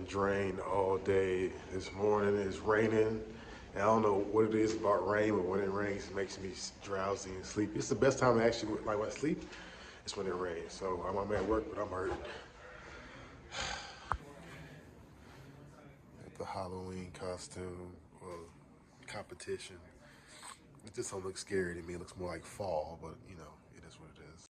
drained all day. This morning it's raining. And I don't know what it is about rain, but when it rains, it makes me drowsy and sleepy. It's the best time to actually, like when I sleep, it's when it rains. So I'm at work, but I'm hurt. At the Halloween costume competition. It just don't look scary to me. It looks more like fall, but you know, it is what it is.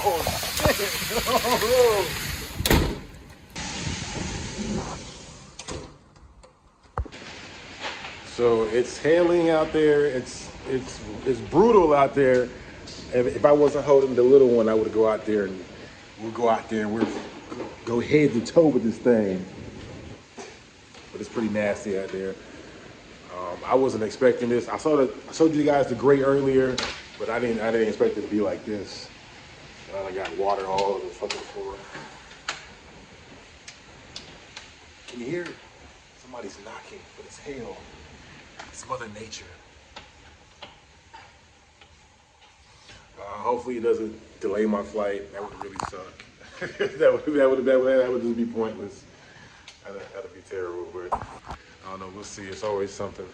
Oh, shit. Oh. So it's hailing out there. It's brutal out there. If I wasn't holding the little one, I would go out there and we'll go head to toe with this thing. But it's pretty nasty out there. I wasn't expecting this. I showed you guys the gray earlier, but I didn't expect it to be like this. I got water all over the fucking floor. Can you hear it? Somebody's knocking, but it's hail. It's Mother Nature. Hopefully it doesn't delay my flight. That would really suck. that would just be pointless. That'd be terrible, but I don't know. We'll see. It's always something.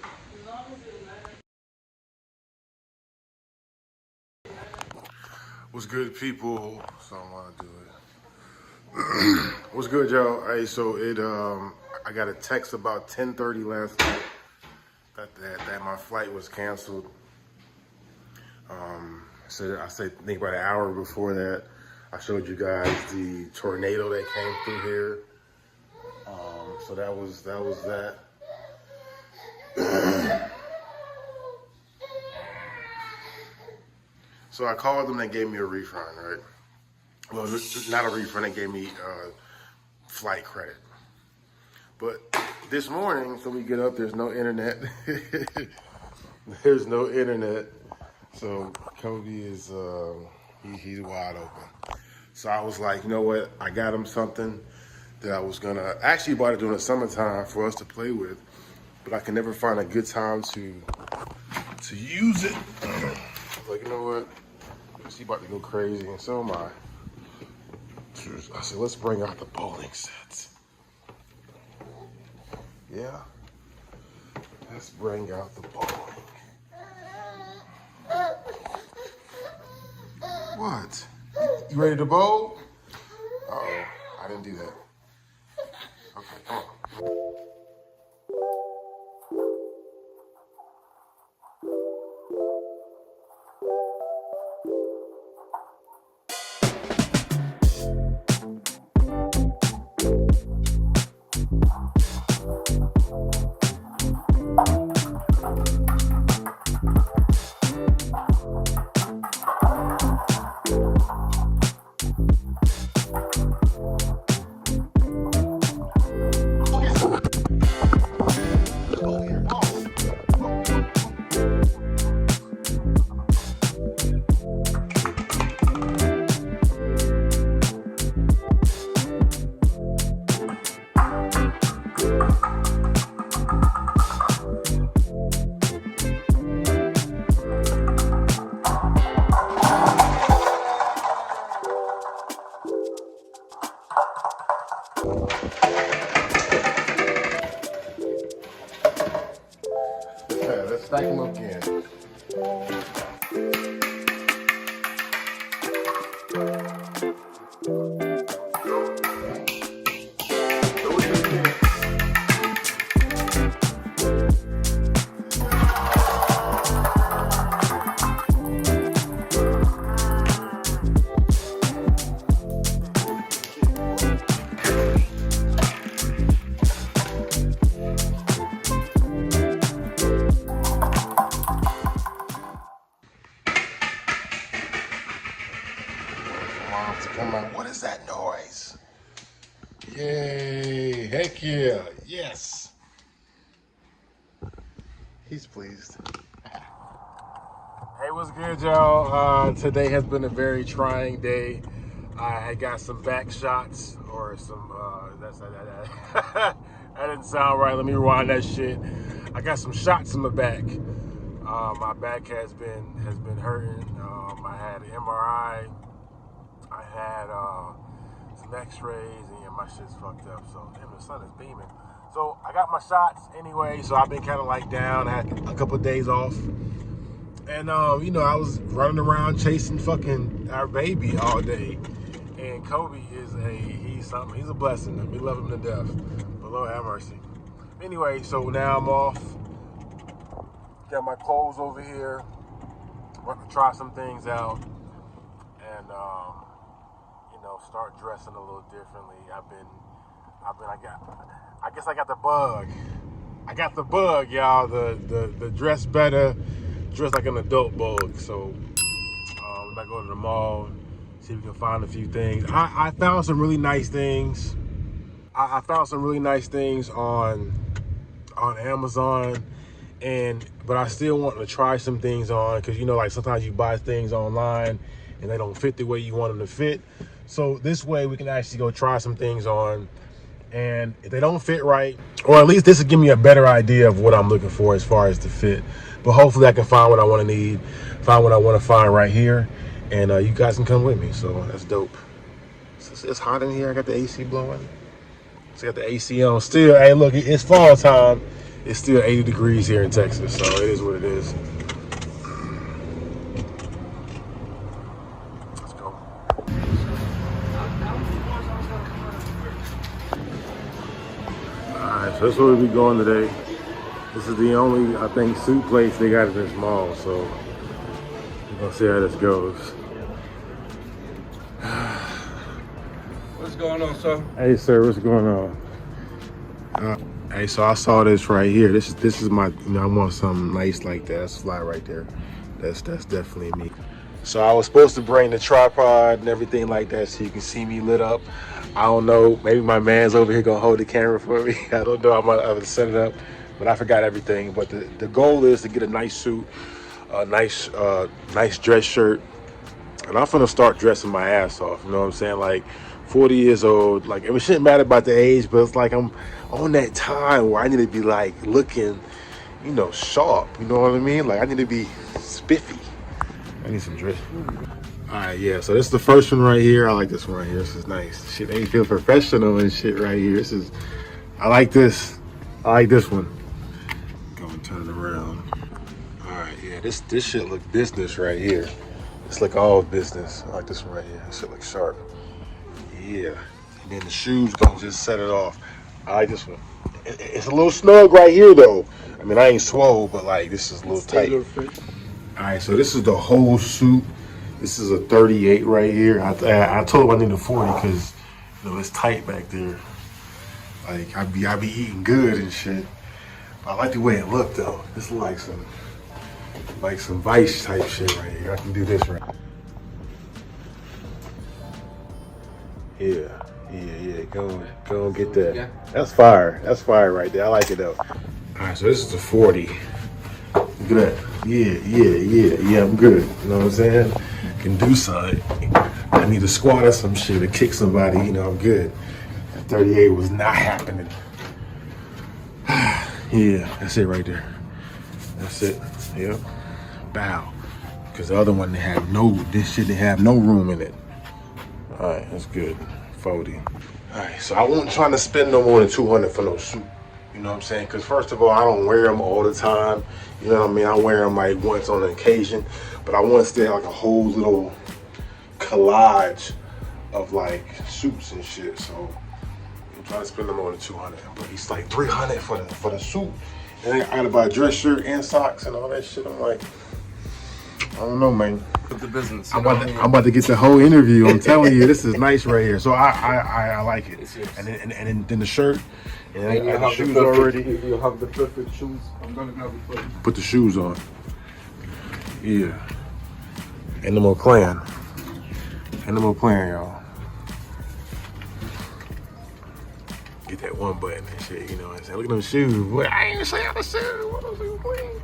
What's good, people? So I want to do it. What's good, y'all? Hey, so I got a text about 10:30 last night that my flight was canceled. So I think about an hour before that, I showed you guys the tornado that came through here. So that was that. So I called them, they gave me a refund, right? Well, not a refund, they gave me flight credit. But this morning, so we get up, there's no internet. There's no internet. So Kobe is, he's wide open. So I was like, you know what? I got him something that I was gonna, actually bought it during the summertime for us to play with, but I can never find a good time to use it. Like, you know what? He's about to go crazy, and so am I. I said, let's bring out the bowling sets. Yeah. Let's bring out the bowling. What? You ready to bowl? Uh-oh, I didn't do that. Okay, come on. Okay, let's stack them up again. Yay! Heck yeah! Yes! He's pleased. Hey, what's good, y'all? Today has been a very trying day. I got some back shots, or some, that didn't sound right. Let me rewind that shit. I got some shots in my back. My back has been hurting. I had an MRI. I had some x-rays, and yeah, my shit's fucked up. So, damn, the sun is beaming. So, I got my shots anyway, so I've been kind of like down. I had a couple of days off. And, you know, I was running around chasing fucking our baby all day. And Kobe is he's something. He's a blessing. We love him to death. But Lord have mercy. Anyway, so now I'm off. Got my clothes over here. Want to try some things out. And, you know, start dressing a little differently. I guess I got the bug. I got the bug, y'all. The dress better. Dress like an adult bug. So we might go to the mall, see if we can find a few things. I found some really nice things. I found some really nice things on Amazon, but I still want to try some things on, because you know, like sometimes you buy things online and they don't fit the way you want them to fit. So this way we can actually go try some things on, and if they don't fit right, or at least this will give me a better idea of what I'm looking for as far as the fit. But hopefully I can find what I want to need, find what I want to find right here, and you guys can come with me. So that's dope. It's hot in here. I got the AC blowing. So I got the AC on. Still, hey, look, it's fall time. It's still 80 degrees here in Texas, so it is what it is. Let's go. All right, so that's where we be going today. This is the only, I think, suit place they got in this mall, so we're gonna see how this goes. What's going on, sir? Hey, sir, what's going on? Hey, so I saw this right here. This is my, you know, I want something nice like that. That's fly right there. That's definitely me. So I was supposed to bring the tripod and everything like that so you can see me lit up. I don't know, maybe my man's over here gonna hold the camera for me. I don't know, I'm gonna set it up. But I forgot everything. But the goal is to get a nice suit, a nice dress shirt, and I'm finna start dressing my ass off. You know what I'm saying? Like 40 years old. Like, it shouldn't matter about the age, but it's like I'm on that time where I need to be like looking, you know, sharp. You know what I mean? Like I need to be spiffy. I need some dress. All right, yeah. So this is the first one right here. I like this one right here. This is nice. Shit, they feel professional and shit right here. I like this. I like this one. Turn it around. All right, yeah, this shit look business right here. It's like all business. I like this one right here. This shit look sharp. Yeah, and then the shoes gonna just set it off. I like this one. It's a little snug right here though. I mean, I ain't swole, but like this is a little tight. All right, so this is the whole suit. This is a 38 right here. I told him I need a 40 because you know it's tight back there. Like I be eating good and shit. I like the way it looked though. This is like some Vice type shit right here. I can do this right. Yeah. Go and get that. Yeah. That's fire. That's fire right there. I like it though. All right, so this is the 40. Look at that. Yeah. I'm good. You know what I'm saying? Can do something. I need to squat or some shit or kick somebody. You know, I'm good. That 38 was not happening. Yeah, that's it right there. That's it. Yep. Bow. Because the other one this shit didn't have no room in it. All right, that's good. 40. All right, so I wasn't trying to spend no more than 200 for no suit. You know what I'm saying? Because first of all, I don't wear them all the time. You know what I mean? I wear them like once on an occasion. But I want to stay like a whole little collage of like suits and shit. So trying to spend no more than 200, but he's like 300 for the suit, and then I gotta buy a dress shirt and socks and all that shit. I'm like, I don't know, man. The business. I'm about to get the whole interview. I'm telling you, this is nice right here. So I like it. And then the shirt, and I got the shoes already. You have the perfect shoes. I'm gonna grab it for you. Put the shoes on. Yeah. And no more playing. Y'all. get that one button and shit, you know what I'm saying? Look at them shoes. Boy, I ain't even say how to shoes. What those things clean?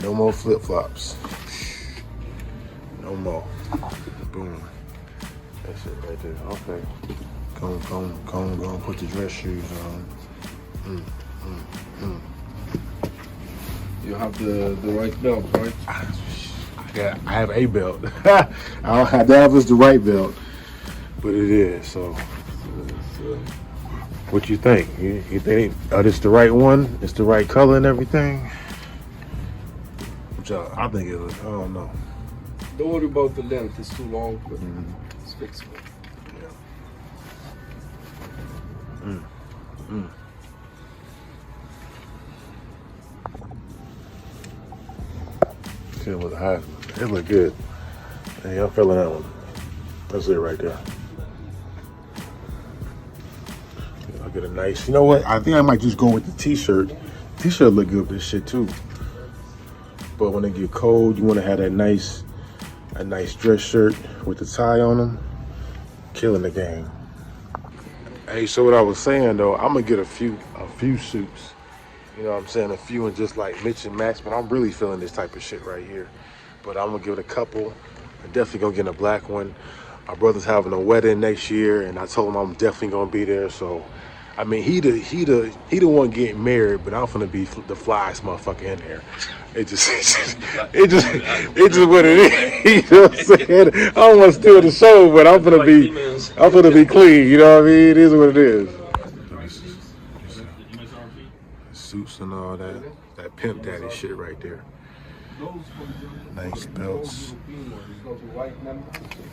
No more flip-flops. No more. Boom. That's it right there. Okay. Go put the dress shoes on. You have the right belt, right? I have a belt. I doubt it's the right belt, but it is. So, what you think? You think this the right one? It's the right color and everything? I think it is. I don't know. Don't worry about the length. It's too long, but it's fixable. It look high. It look good. Hey, I'm feeling that one. That's it right there. I'll get a nice. You know what? I think I might just go with the t-shirt. T-shirt look good with this shit too. But when it get cold, you want to have that nice dress shirt with the tie on them. Killing the game. Hey, so what I was saying though, I'm gonna get a few suits. You know what I'm saying? A few and just like mix and match, but I'm really feeling this type of shit right here. But I'm gonna give it a couple. I'm definitely gonna get a black one. My brother's having a wedding next year, and I told him I'm definitely gonna be there. So, I mean, he the one getting married, but I'm gonna be the flyest motherfucker in there. It just what it is. You know what I'm saying? I don't want to steal the show, but I'm gonna be clean. You know what I mean? It is what it is. Suits and all that pimp daddy shit right there. Nice belts.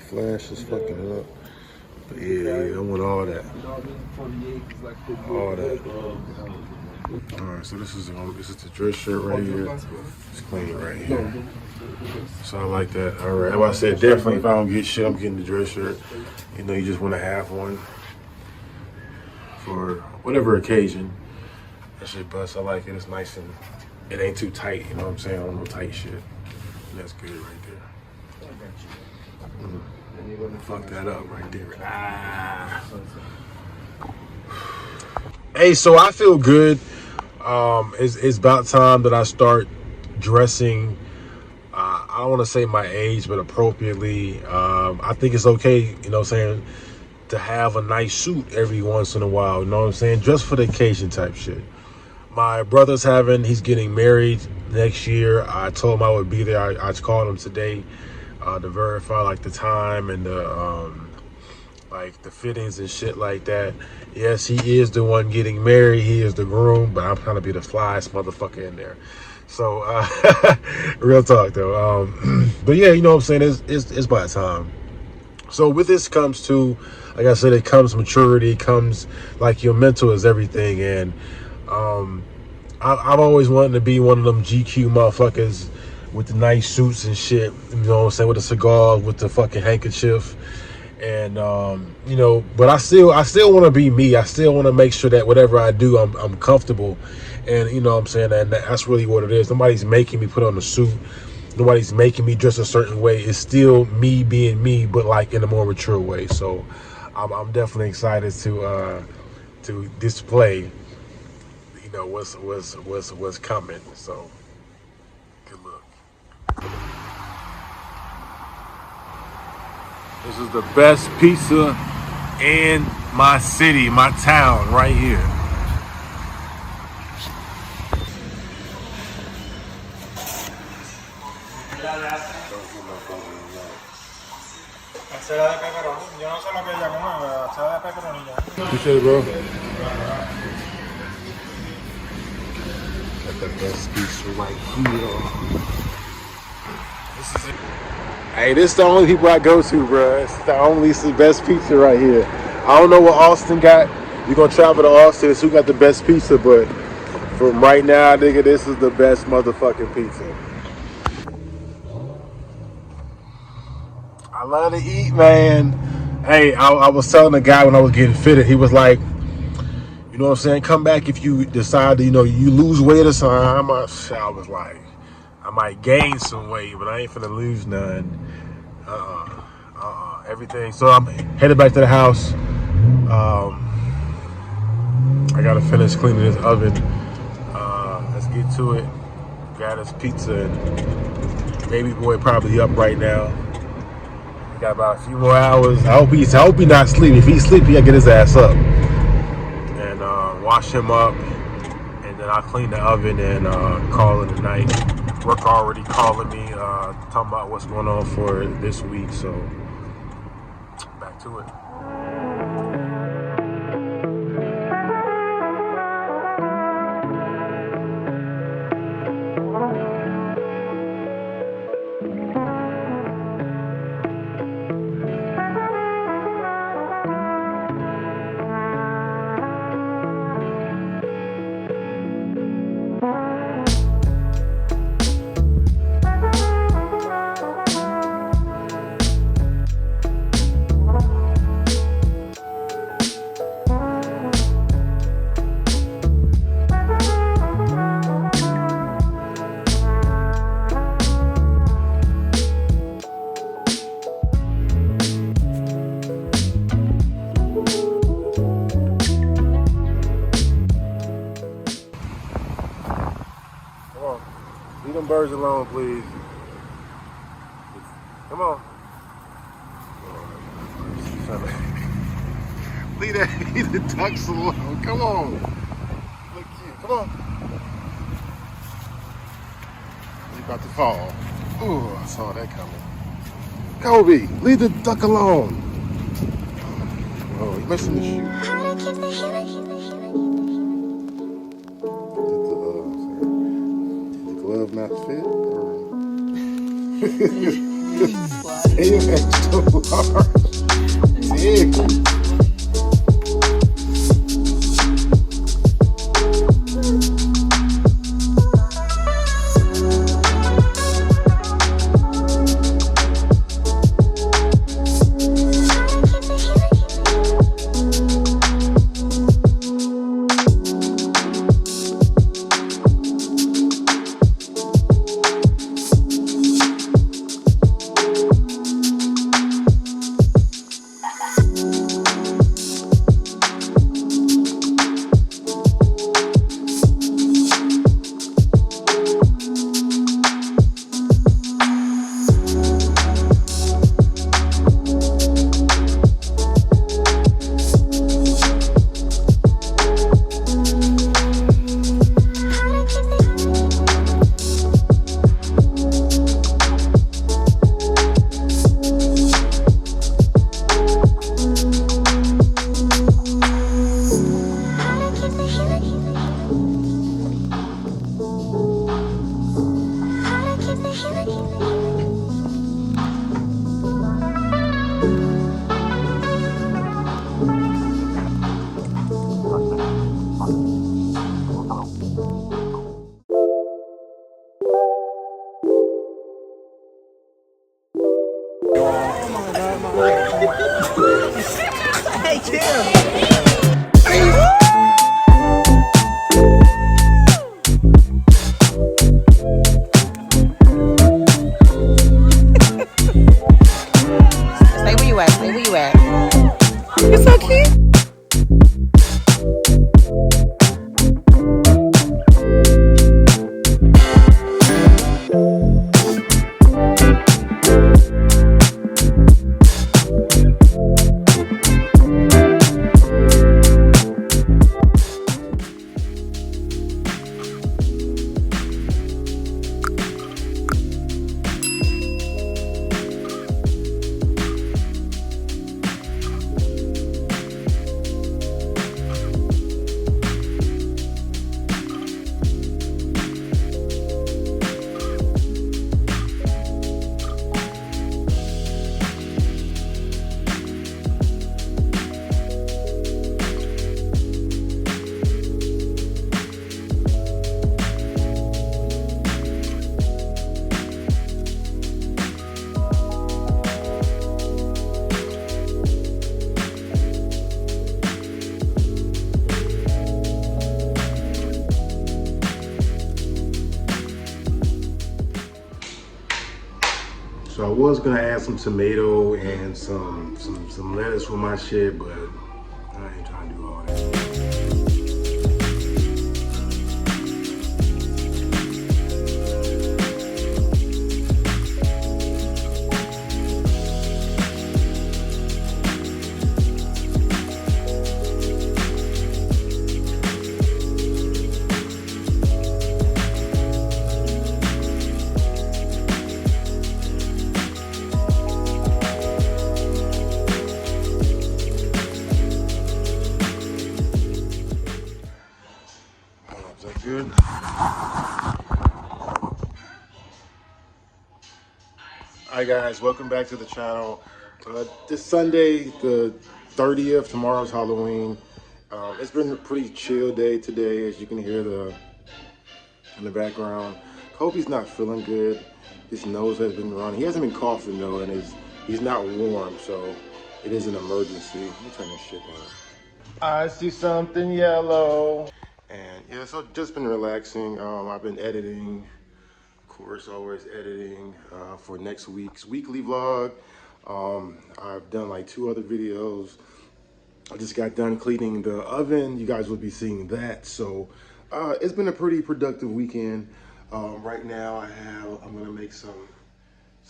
Flash is fucking it up. But yeah, I want all that. All that. Alright, so this is the dress shirt right here. It's clean right here. So I like that. Alright, like I said, definitely if I don't get shit, I'm getting the dress shirt. You know, you just want to have one for whatever occasion. That shit bust. I like it. It's nice and it ain't too tight. You know what I'm saying? I don't know tight shit. And that's good right there. Fuck that up right there. Hey, so I feel good. It's about time that I start dressing. I don't want to say my age, but appropriately. I think it's okay, you know what I'm saying, to have a nice suit every once in a while. You know what I'm saying? Just for the occasion type shit. My brother's he's getting married next year. I told him I would be there. I called him today to verify like the time and the like the fittings and shit like that. Yes, he is the one getting married. He is the groom, but I'm trying to be the flyest motherfucker in there. So real talk though. But yeah, you know what I'm saying? It's by time. So with this comes to, like I said, it comes maturity. It comes like your mental is everything. And I've always wanted to be one of them GQ motherfuckers with the nice suits and shit, you know what I'm saying, with a cigar, with the fucking handkerchief. And, you know, but I still want to be me. I still want to make sure that whatever I do, I'm comfortable. And, you know what I'm saying, and that's really what it is. Nobody's making me put on a suit. Nobody's making me dress a certain way. It's still me being me, but like in a more mature way. So I'm definitely excited to display, you know, what's coming. So good luck. This is the best pizza in my city, my town, right here. Appreciate it, bro. Got the best pizza right here. This is it. Hey, this is the only people I go to, bro. It's the best pizza right here. I don't know what Austin got. You're gonna travel to Austin, it's who got the best pizza, but from right now, nigga, this is the best motherfucking pizza. I love to eat, man. Hey, I was telling the guy when I was getting fitted, he was like, you know what I'm saying, come back if you decide to, you know, you lose weight or something. I was like, I might gain some weight, but I ain't finna lose none. Everything. So I'm headed back to the house. I gotta finish cleaning this oven. Let's get to it. Got his pizza and baby boy probably up right now. We got about a few more hours. I hope he's not sleeping. If he's sleepy, I get his ass up and wash him up, and then I'll clean the oven and call it a night. Work already calling me, talking about what's going on for this week. So back to it. Leave them birds alone, please. Come on. Leave the ducks alone. Come on. Look cute. Come on. He's about to fall. Ooh, I saw that coming. Kobe, leave the duck alone. Oh, he's missing the shoe. Glove not fit, or damn, that's so large. Damn. Hey, chill. Stay where you at. Stay where you at. It's so cute. So I was gonna add some tomato and some lettuce with my shit, but I Hi guys, welcome back to the channel. This Sunday, the 30th, tomorrow's Halloween. It's been a pretty chill day today, as you can hear in the background. Kobe's not feeling good. His nose has been running. He hasn't been coughing though, and he's not warm, so it is an emergency. Let me turn this shit down. I see something yellow. And yeah, so just been relaxing. I've been editing. Course, always editing for next week's weekly vlog. I've done like 2 other videos. I just got done cleaning the oven. You guys will be seeing that. So it's been a pretty productive weekend. Right now I'm gonna make some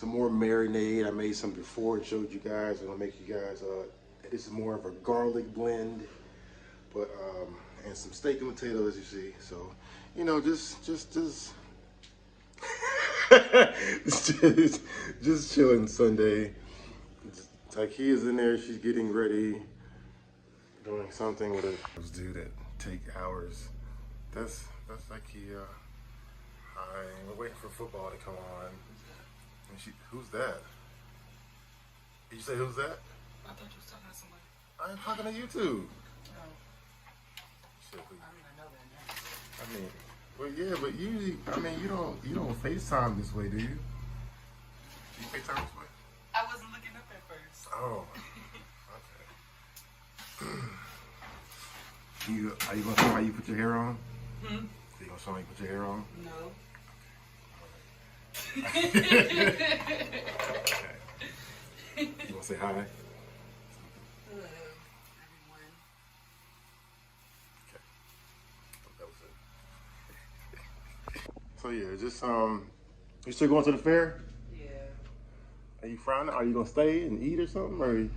more marinade. I made some before and showed you guys. I'm gonna make you guys this is more of a garlic blend, but and some steak and potatoes, as you see. So you know, just just chilling Sunday. Zakiya's in there, she's getting ready, doing something with those do that take hours. That's Zakiya. Hi, we're waiting for football to come on. And who's that? Did you say who's that? I thought you was talking to somebody. I am talking to you too. Oh. Shit, I don't even know that now. I mean, well, yeah, but usually, I mean, you don't FaceTime this way, do you? Do you FaceTime this way? I wasn't looking up at first. Oh, okay. Are you gonna show how you put your hair on? Hmm? Are you gonna show how you put your hair on? No. Okay. You wanna say hi? Hello, everyone. That was it. So yeah, just you still going to the fair? Yeah. Are you frowning? Are you gonna stay and eat or something? Or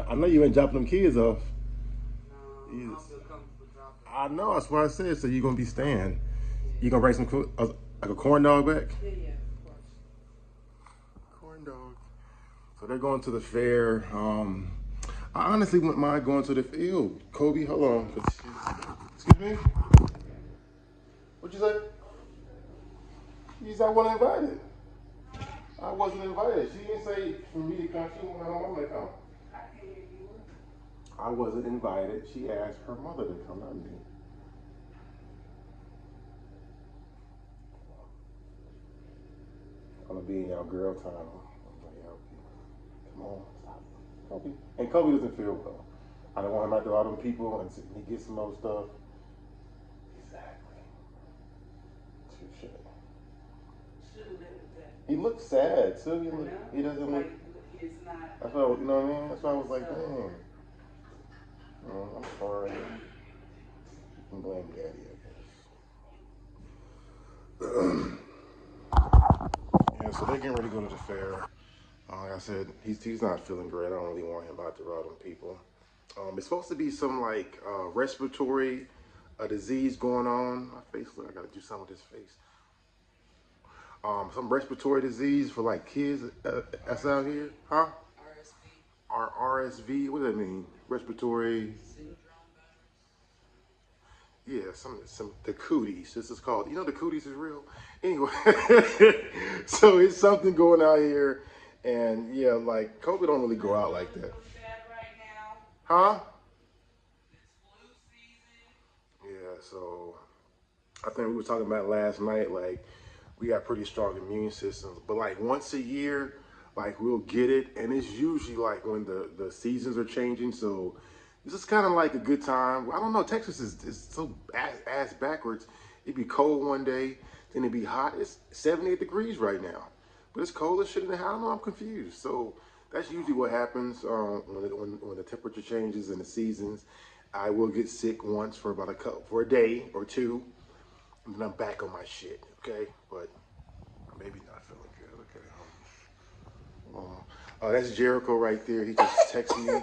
I know you ain't dropping them kids off. No, I don't feel comfortable dropping. I know, that's what I said. So you gonna be staying? Yeah. You gonna bring some like a corn dog back? Yeah, of course. Corn dog. So they're going to the fair. I honestly wouldn't mind going to the field. Kobe, hold on. Excuse me? What'd you say? You said I wasn't invited. I wasn't invited. She didn't say for me to come. She wanted her mama to come. I wasn't invited. She asked her mother to come, not me. I'm gonna be in y'all girl time. Come on, stop. Kobe. And Kobe doesn't feel well. I don't want him out there all them people and he gets some more stuff. Exactly. Touche. He looks sad too. He doesn't look. He's not. That's why, you know what I mean? That's why I was like, dang. Oh, I'm sorry. You can blame Daddy, I guess. Yeah, so they're getting ready to go to the fair. Like I said, he's not feeling great. I don't really want him out there with all them people. It's supposed to be some like respiratory disease going on. My face, look, I gotta do something with this face. Some respiratory disease for like kids that's out here, huh? RSV. What does that mean? Respiratory. Yeah, the cooties. This is called. You know the cooties is real. Anyway, so it's something going out here, and yeah, like Kobe don't really go out like that. Huh? Yeah, so I think we were talking about last night, like we got pretty strong immune systems, but like once a year, like we'll get it, and it's usually like when the seasons are changing, so this is kind of like a good time. I don't know, Texas is so ass backwards. It'd be cold one day, then it'd be hot. It's 78 degrees right now, but it's cold as shit in the house. I don't know, I'm confused. So that's usually what happens when the temperature changes in the seasons. I will get sick once for about for a day or two, and then I'm back on my shit, okay? But maybe not feeling good, okay? That's Jericho right there. He just texted me.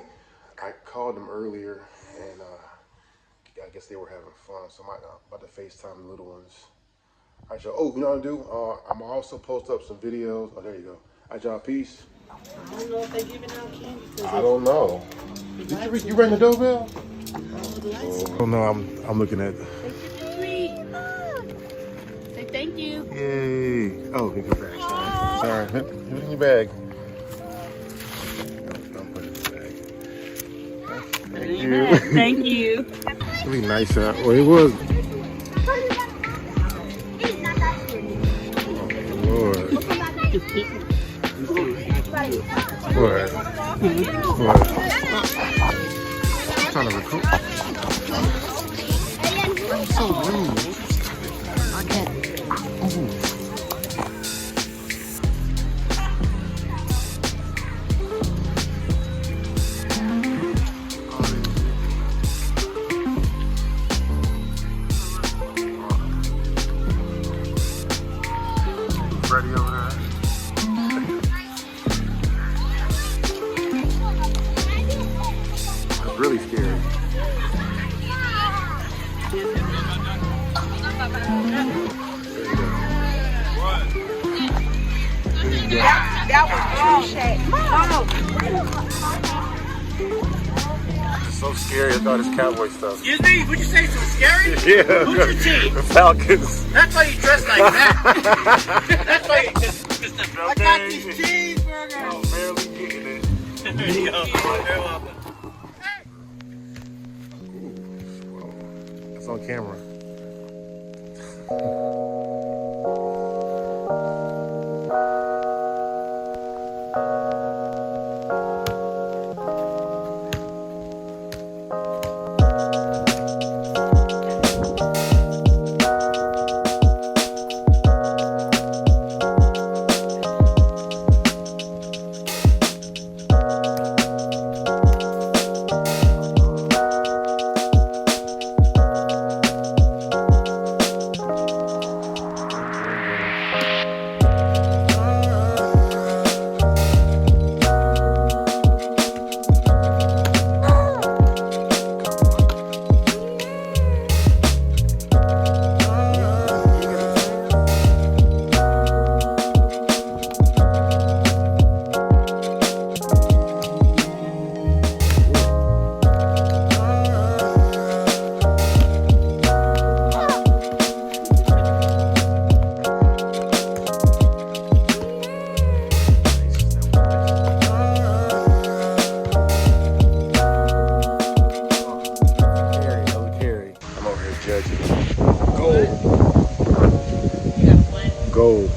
I called him earlier, and I guess they were having fun, so I'm about to FaceTime the little ones. All right, y'all. Oh, you know what I'm gonna do? I'm also post up some videos. Oh, there you go. All right, y'all. Peace. I don't know if they're giving out candy. I don't know. Did you ring the doorbell? Oh no, I'm looking at. Say thank you. Yay! Oh, give me your bag. Sorry, put it in your bag. you. Thank you. Really nice out. Well, it was. Lord. What? I'm trying to recoup. I'm so rude. I can't. Ready over there? That's really scary. That was wrong, Shay. It's so scary. I thought it's cowboy stuff. Excuse me, would you say so scary? Yeah. Who's your team? The Falcons. That's why you dress like that. That's why you just I got these cheeseburgers. I'm barely getting it. There you go. You're welcome. It's on camera. Gold.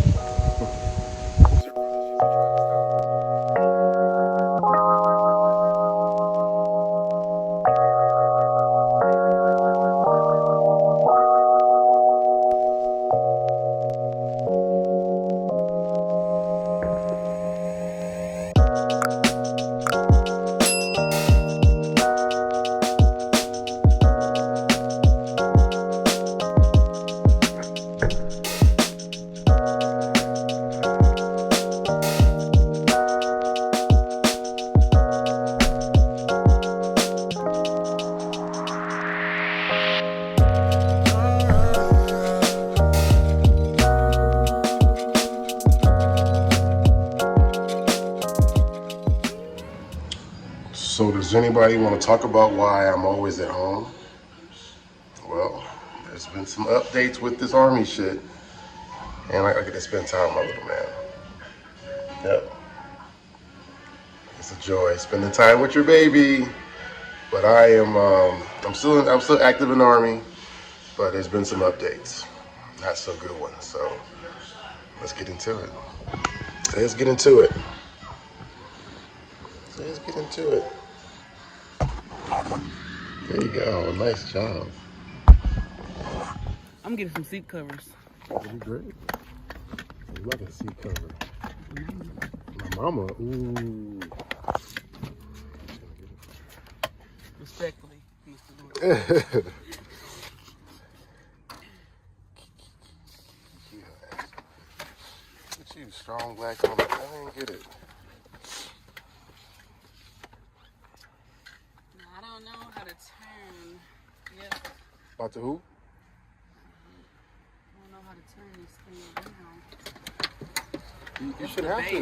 So does anybody want to talk about why I'm always at home? Well, there's been some updates with this army shit, and I get to spend time with my little man. Yep. It's a joy spending time with your baby. But I am I'm still active in the army, but there's been some updates. Not so good ones. So let's get into it. Let's get into it. Let's get into it. There you go. Nice job. I'm getting some seat covers. That'd be great. I love a seat cover. My mama, ooh. Respectfully, Mr. Lewis. Look at you, strong black woman. I didn't get it. I don't know how to turn. Yes. About to who? I don't know how to turn this thing around. You should have to.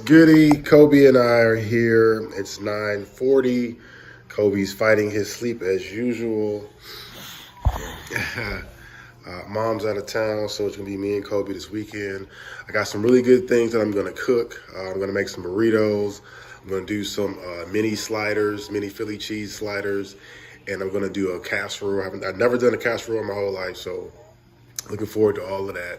goody? Kobe and I are here. It's 9:40. Kobe's fighting his sleep as usual. Mom's out of town, so it's gonna be me and Kobe this weekend. I got some really good things that I'm gonna cook. I'm gonna make some burritos. I'm gonna do some mini sliders, mini Philly cheese sliders, and I'm gonna do a casserole. I've never done a casserole in my whole life, so looking forward to all of that.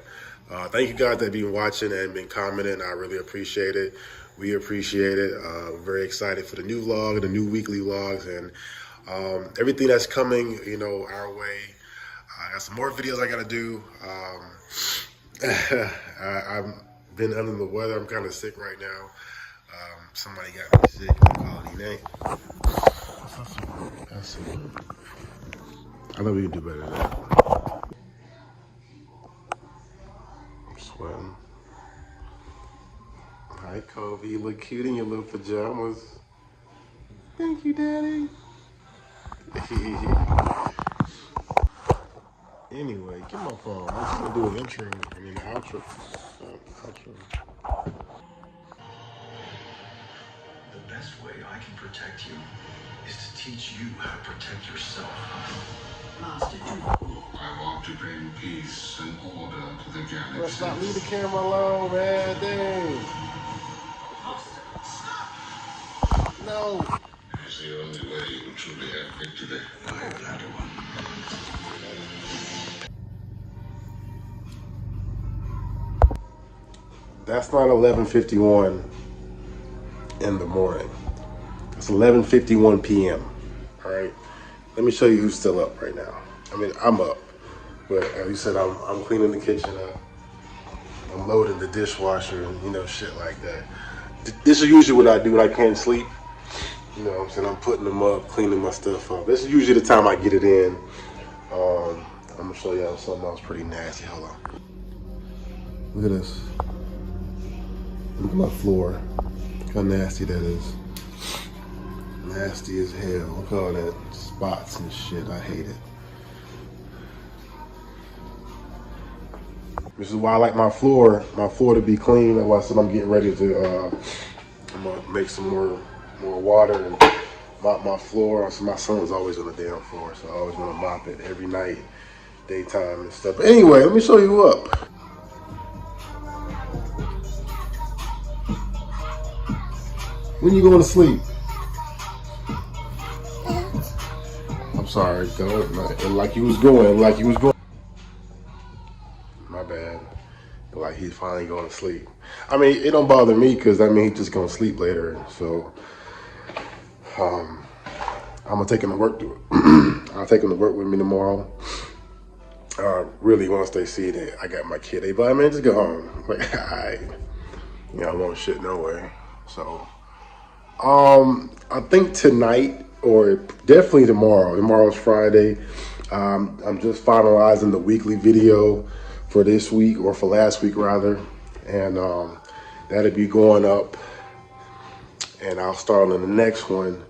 Thank you guys that have been watching and been commenting. I really appreciate it. We appreciate it. We're very excited for the new vlog, the new weekly vlogs, and everything that's coming, you know, our way. I got some more videos I gotta do. I've been under the weather. I'm kind of sick right now. Somebody got me sick. I call it name. I know we can do better than that. I'm sweating. Hi, Kobe. You look cute in your little pajamas. Thank you, Daddy. Anyway, get my phone. I'm just gonna do an intro. I mean, an outro. The best way I can protect you is to teach you how to protect yourself. Master, I want to bring peace and order to the galaxy. Let's not leave the camera alone, man. Dang. No. It's the only way you will truly have victory. Firefighter one. That's not 11:51 in the morning. It's 11:51 p.m. All right. Let me show you who's still up right now. I mean, I'm up, but as you said, I'm cleaning the kitchen up. I'm loading the dishwasher and, you know, shit like that. This is usually what I do when I can't sleep. You know what I'm saying? I'm putting them up, cleaning my stuff up. This is usually the time I get it in. I'm gonna show y'all something else pretty nasty. Hold on. Look at this. Look at my floor. Look how nasty that is. Nasty as hell. Look at all that spots and shit. I hate it. This is why I like my floor to be clean. That's why I said I'm getting ready to I'm gonna make some more water and mop my floor. So my son's always on the damn floor, so I always want to mop it every night, daytime and stuff. But anyway, let me show you up. When you going to sleep? I'm sorry, don't like you was going. My bad. Like he's finally going to sleep. I mean, it don't bother me because I mean he's just gonna sleep later. So I'm gonna take him to work. I'll take him to work with me tomorrow. Really, once they see that I got my kid, they but I mean just go home. Like I won't shit no way. So I think tonight or definitely tomorrow. Tomorrow's Friday. I'm just finalizing the weekly video for this week, or for last week rather, and that'll be going up, and I'll start on the next one.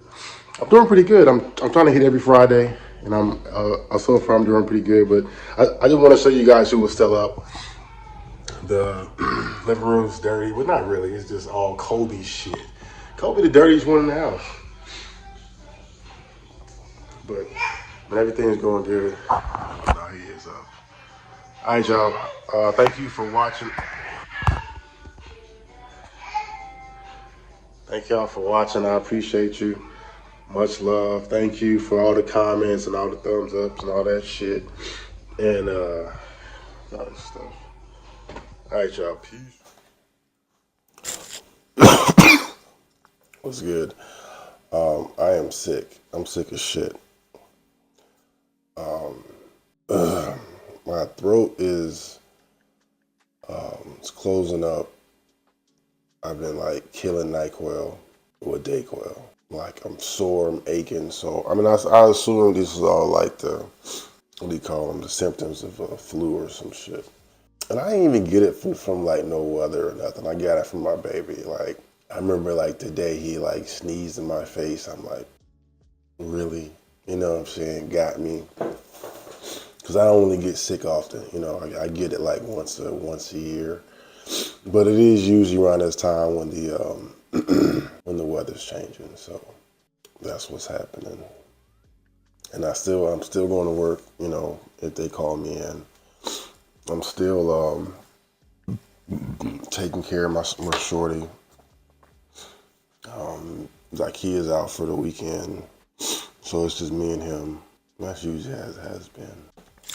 I'm doing pretty good. I'm trying to hit every Friday, and so far I'm doing pretty good. But I just want to show you guys who was still up. The living room's dirty. Well, not really. It's just all Kobe shit. Kobe the dirtiest one in the house. But everything's going good. Now he is up. All right, y'all. Thank you for watching. Thank y'all for watching. I appreciate you. Much love. Thank you for all the comments and all the thumbs ups and all that shit. And other stuff. All right, y'all. Peace. What's good? I am sick. I'm sick as shit. My throat is it's closing up. I've been like killing NyQuil with Dayquil. Like I'm sore, I'm aching. So I mean, I assume this is all like the, what do you call them, the symptoms of a flu or some shit. And I didn't even get it from like no weather or nothing. I got it from my baby. Like I remember like the day he like sneezed in my face. I'm like, really? You know what I'm saying? Got me. Because I don't really get sick often. You know, I get it like once a year. But it is usually around this time when the when the weather's changing. So that's what's happening. And I'm still going to work. You know, if they call me in, I'm still taking care of my shorty. Zakiya is out for the weekend, so it's just me and him. That's usually has been.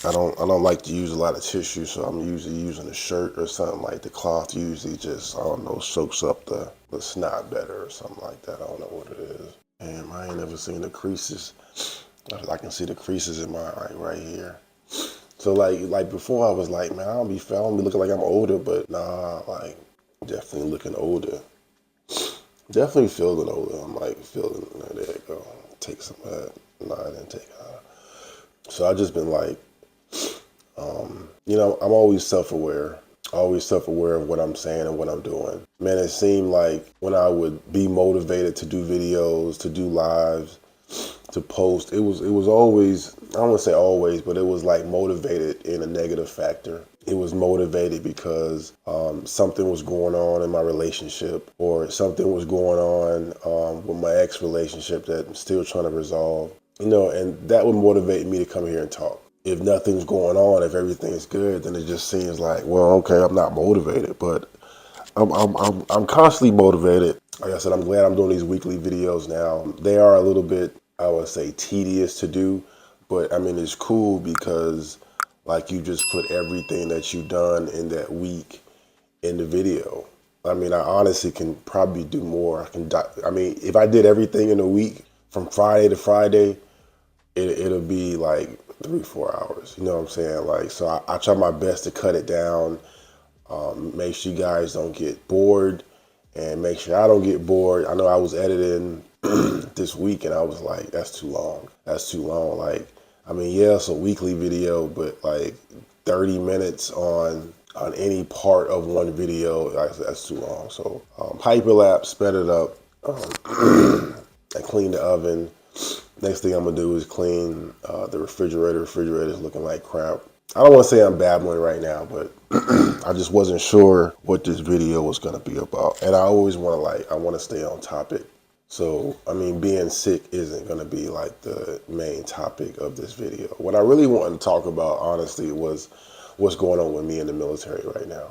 I don't like to use a lot of tissue, so I'm usually using a shirt or something. Like the cloth usually just, I don't know, soaks up the snot better or something like that. I don't know what it is. And I ain't never seen the creases. I can see the creases in my eye right here. So like before I was like, man, I don't be looking like I'm older, but nah, like definitely looking older. Definitely feeling older. I'm like feeling, there you go. Take some of that. Nah, I didn't take it out. So I just been like, you know, I'm always self-aware of what I'm saying and what I'm doing. Man, it seemed like when I would be motivated to do videos, to do lives, to post, it was always, I don't want to say always, but it was like motivated in a negative factor. It was motivated because something was going on in my relationship, or something was going on with my ex relationship that I'm still trying to resolve. You know, and that would motivate me to come here and talk. If nothing's going on, if everything's good, then it just seems like, well, okay, I'm not motivated, but I'm constantly motivated. Like I said, I'm glad I'm doing these weekly videos now. They are a little bit, I would say, tedious to do, but I mean, it's cool because like you just put everything that you've done in that week in the video. I mean, I honestly can probably do more. I mean, if I did everything in a week from Friday to Friday, it'll be like 3-4 hours. You know what I'm saying? Like, so I try my best to cut it down, make sure you guys don't get bored, and make sure I don't get bored. I know I was editing this week and I was like, that's too long. That's too long. Like, I mean, yeah, it's a weekly video, but like 30 minutes on any part of one video, that's too long. So hyperlapse, sped it up. I cleaned the oven. Next thing I'm gonna do is clean the refrigerator. Refrigerator's looking like crap. I don't want to say I'm babbling right now, but I just wasn't sure what this video was gonna be about. And I always want to stay on topic. So, I mean, being sick isn't gonna be like the main topic of this video. What I really wanted to talk about, honestly, was what's going on with me in the military right now.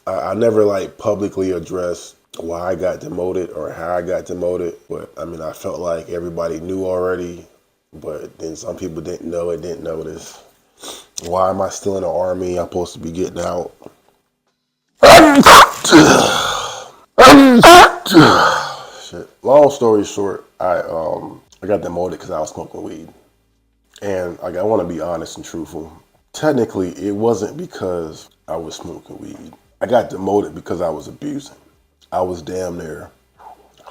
I never like publicly addressed why I got demoted or how I got demoted, but I mean, I felt like everybody knew already, but then some people didn't know it, didn't notice. Why am I still in the Army? I'm supposed to be getting out. Shit. Long story short, I got demoted because I was smoking weed. And like, I want to be honest and truthful. Technically, it wasn't because I was smoking weed. I got demoted because I was abusing. I was damn near,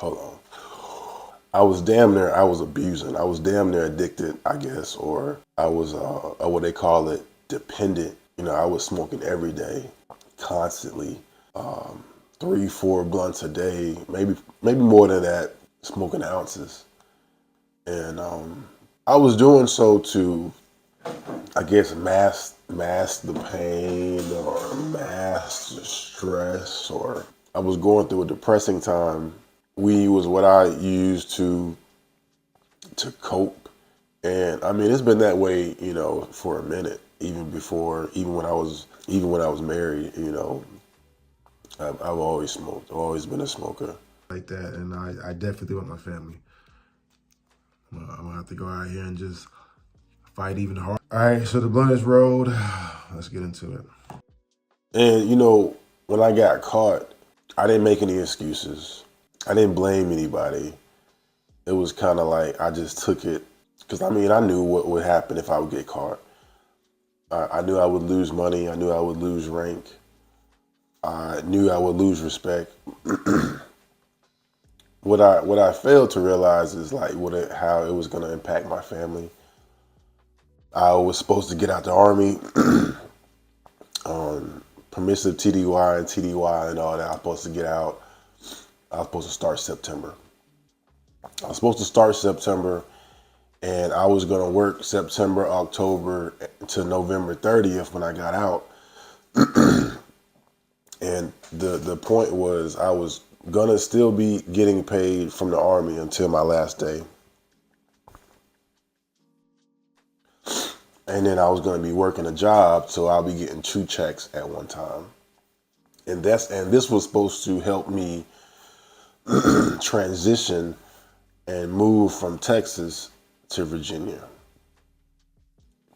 I was abusing. I was damn near addicted, I guess, or I was, what they call it, dependent. You know, I was smoking every day, constantly, 3-4 blunts a day, maybe more than that, smoking ounces. And I was doing so to, I guess, mask the pain or mask the stress, or I was going through a depressing time. Weed was what I used to cope. And I mean, it's been that way, you know, for a minute, even when I was married, you know. I've always smoked, always been a smoker. Like that, and I definitely want my family. I'm gonna have to go out here and just fight even harder. All right, so the blunt is rolled. Let's get into it. And you know, when I got caught, I didn't make any excuses. I didn't blame anybody. It was kind of like I just took it, because I mean, I knew what would happen if I would get caught. I knew I would lose money. I knew I would lose rank. I knew I would lose respect. What I failed to realize is like how it was gonna impact my family. I was supposed to get out the Army on permissive TDY and all that. I was supposed to get out. I was supposed to start September. And I was gonna work September, October to November 30th when I got out. And the point was I was gonna still be getting paid from the Army until my last day. And then I was gonna be working a job, so I'll be getting 2 checks at one time. And this was supposed to help me transition and move from Texas to Virginia.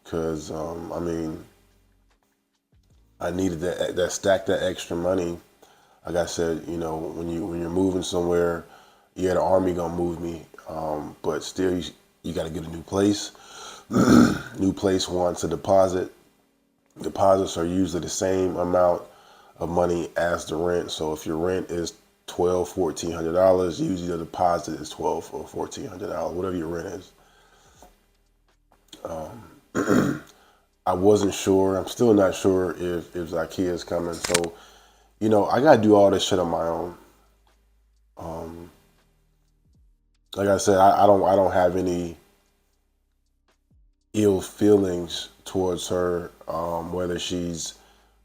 Because, I mean, I needed that extra money. Like I said, you know, when you're moving somewhere, yeah, the Army gonna move me, but still, you got to get a new place. New place wants a deposit. Deposits are usually the same amount of money as the rent. So if your rent is $1,200-$1,400, usually the deposit is $1,200 or $1,400, whatever your rent is. I wasn't sure. I'm still not sure if Zakiya is coming. So, you know, I gotta do all this shit on my own. Like I said, I don't have any ill feelings towards her, whether she's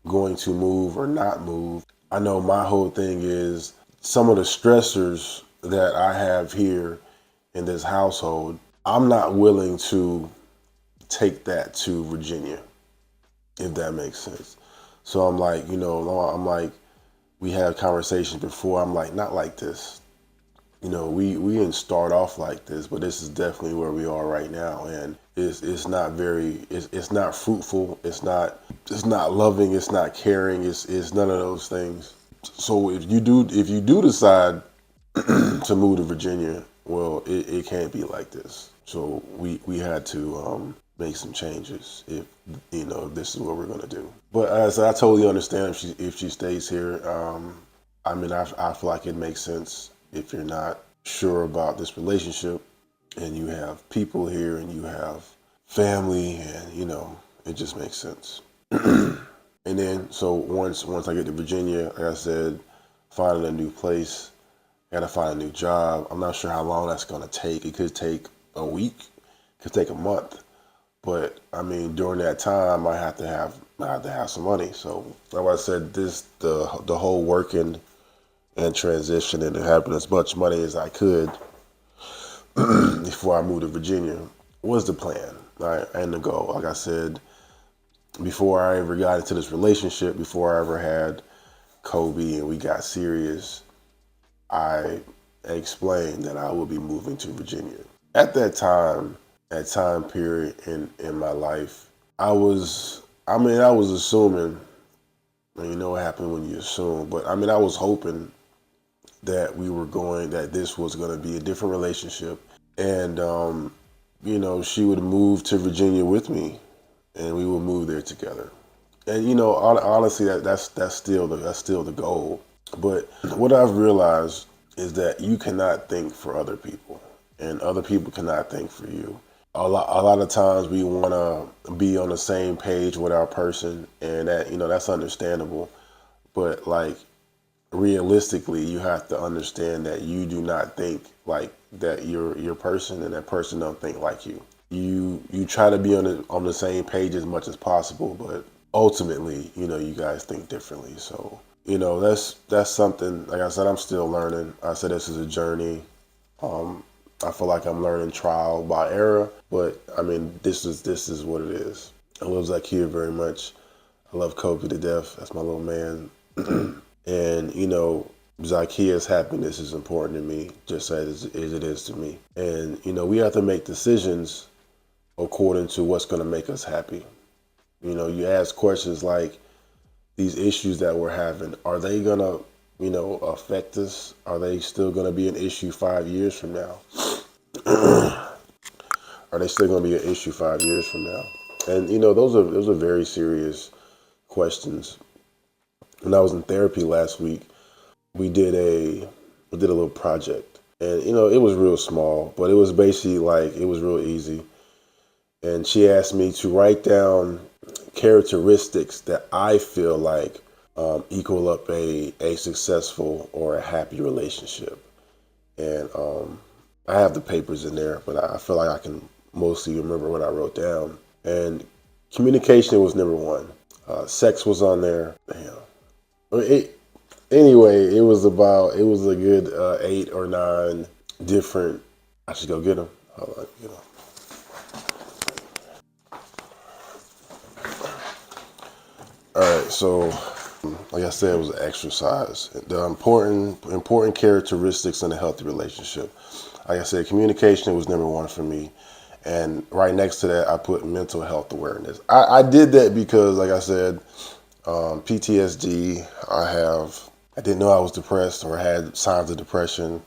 going to move or not move. I know my whole thing is some of the stressors that I have here in this household, I'm not willing to take that to Virginia, if that makes sense. So I'm like, you know, we had conversations before. I'm like, not like this. You know, we didn't start off like this, but this is definitely where we are right now. And it's not fruitful. It's not loving. It's not caring. It's none of those things. So if you do decide to move to Virginia, well, it can't be like this. So we had to make some changes if this is what we're gonna do. But as I totally understand if she stays here. I mean, I feel like it makes sense if you're not sure about this relationship and you have people here and you have family, and you know, it just makes sense. And then so once I get to Virginia, like I said, finding a new place, gotta find a new job. I'm not sure how long that's gonna take. It could take a week, it could take a month. But I mean, during that time, I have to have some money. So, like I said, the whole working and transition and having as much money as I could before I moved to Virginia was the plan, right, and the goal. Like I said, before I ever got into this relationship, before I ever had Kobe and we got serious, I explained that I would be moving to Virginia. At that time period in my life, I was assuming, and you know what happened when you assume, but I mean, I was hoping that this was going to be a different relationship, and you know, she would move to Virginia with me and we would move there together. And you know, honestly, that's still the goal. But what I've realized is that you cannot think for other people, and other people cannot think for you. A lot of times we want to be on the same page with our person, and that, you know, that's understandable. But like, realistically, you have to understand that you do not think like that your person, and that person don't think like you. You try to be on the same page as much as possible, but ultimately, you know, you guys think differently. So, you know, that's something, like I said, I'm still learning. I said this is a journey. I feel like I'm learning trial by error, but I mean, this is what it is. I love Zakiya very much. I love Kobe to death. That's my little man. And, you know, Zakiya's happiness is important to me, just as it is to me. And, you know, we have to make decisions according to what's going to make us happy. You know, you ask questions like, these issues that we're having, are they going to, you know, affect us? Are they still going to be an issue 5 years from now? Are they still going to be an issue 5 years from now? And, you know, those are very serious questions. When I was in therapy last week, we did a little project, and you know, it was real small, but it was basically like, it was real easy. And she asked me to write down characteristics that I feel like equal up a successful or a happy relationship. And I have the papers in there, but I feel like I can mostly remember what I wrote down. And communication was number one. Sex was on there. Damn. Anyway, it was a good 8 or 9 different. I should go get them. Hold on, All right, so like I said, it was an exercise. The important characteristics in a healthy relationship. Like I said, communication was number 1 for me. And right next to that, I put mental health awareness. I did that because, like I said, PTSD, I didn't know I was depressed or had signs of depression,